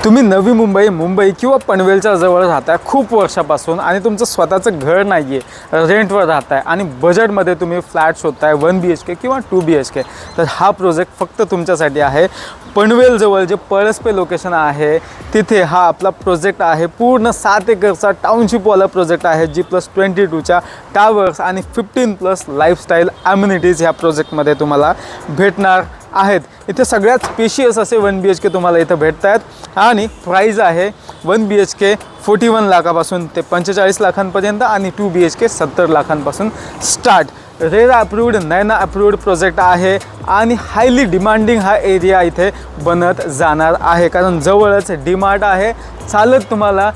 तुम्ही नवी मुंबई किंवा पनवेलच्या जवळ राहताय खूप वर्षापासून आणि तुमचं स्वतःचं घर नाही आहे, रेंटवर राहताय आणि बजेटमध्ये तुम्ही फ्लॅट शोधताय 1 BHK किंवा 2 BHK, तर हा प्रोजेक्ट फक्त तुमच्यासाठी आहे। पनवेलजवळ जे पळसपे लोकेशन आहे तिथे हा आपला प्रोजेक्ट आहे। पूर्ण 7 एकरचा टाउनशिपवाला प्रोजेक्ट आहे। G+22च्या टावर्स आणि 15+ लाईफस्टाईल ॲम्युनिटीज ह्या प्रोजेक्टमध्ये तुम्हाला भेटणार आहेत। इथे सगळ्यात स्पेशियस असे 1 BHK तुम्हाला इथं भेटत आहेत आणि प्राईज आहे 1 BHK 41 लाखापासून ते 45 लाखांपर्यंत आणि 2 BHK 70 लाखांपासून स्टार्ट। रेरा अप्रूव्ड, नैना अप्रूव्ड प्रोजेक्ट आहे आणि हायली डिमांडिंग हा एरिया इथे बनत जाणार आहे, कारण जवळच डीमार्ट आहे, चालत तुम्हाला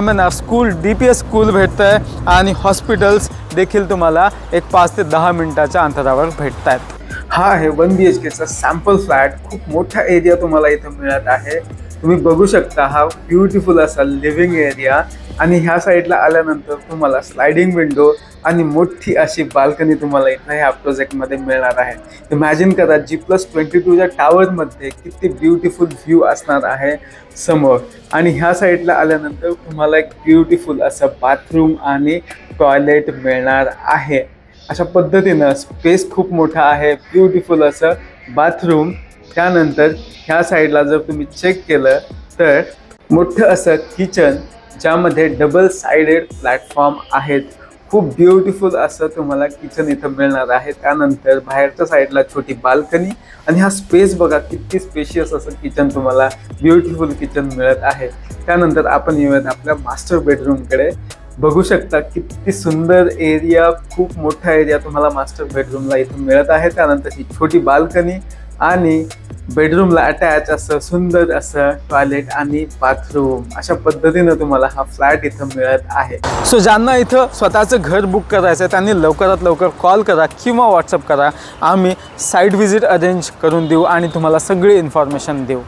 MNR स्कूल, DPS स्कूल भेटतं आहे आणि हॉस्पिटल्स देखील तुम्हाला एक 5 ते 10 मिनिटाच्या अंतरावर भेटत आहेत। हा आहे 1 BHKचा सॅम्पल फ्लॅट। खूप मोठा एरिया तुम्हाला इथं मिळत आहे। तुम्ही बघू शकता हा ब्युटिफुल असा लिव्हिंग एरिया आणि ह्या साईडला आल्यानंतर तुम्हाला स्लायडिंग विंडो आणि मोठी अशी बाल्कनी तुम्हाला इथं ह्या प्रोजेक्टमध्ये मिळणार आहे। इमॅजिन करा G+22च्या टावरमध्ये किती ब्युटिफुल व्ह्यू असणार आहे समोर, आणि ह्या साईडला आल्यानंतर तुम्हाला एक ब्युटिफुल असं बाथरूम आणि टॉयलेट मिळणार आहे। अशा पद्धतीनं स्पेस खूप मोठा आहे, ब्युटिफुल असं बाथरूम। त्यानंतर ह्या साईडला जर तुम्ही चेक केलं तर मोठं असं किचन ज्यामध्ये डबल साइडेड प्लॅटफॉर्म आहेत। खूप ब्युटिफुल असं तुम्हाला किचन इथं मिळणार आहे। त्यानंतर बाहेरच्या साईडला छोटी बाल्कनी आणि हा स्पेस बघा किती स्पेशियस असं किचन तुम्हाला ब्युटिफुल किचन मिळत आहे। त्यानंतर आपण येऊयात आपल्या मास्टर बेडरूमकडे। बघू शकता किती सुंदर एरिया, खूप मोठा एरिया तुम्हाला मास्टर बेडरूमला इथं मिळत आहे। त्यानंतर ही छोटी बाल्कनी आणि बेडरूमला अटॅच असं सुंदर असं टॉयलेट आणि बाथरूम, अशा पद्धतीनं तुम्हाला हा फ्लॅट इथं मिळत आहे। सो ज्यांना इथं स्वतःचं घर बुक करायचं आहे त्यांनी लवकरात लवकर कॉल करा किंवा व्हॉट्सअप करा, आम्ही साईट व्हिजिट अरेंज करून देऊ आणि तुम्हाला सगळी इन्फॉर्मेशन देऊ।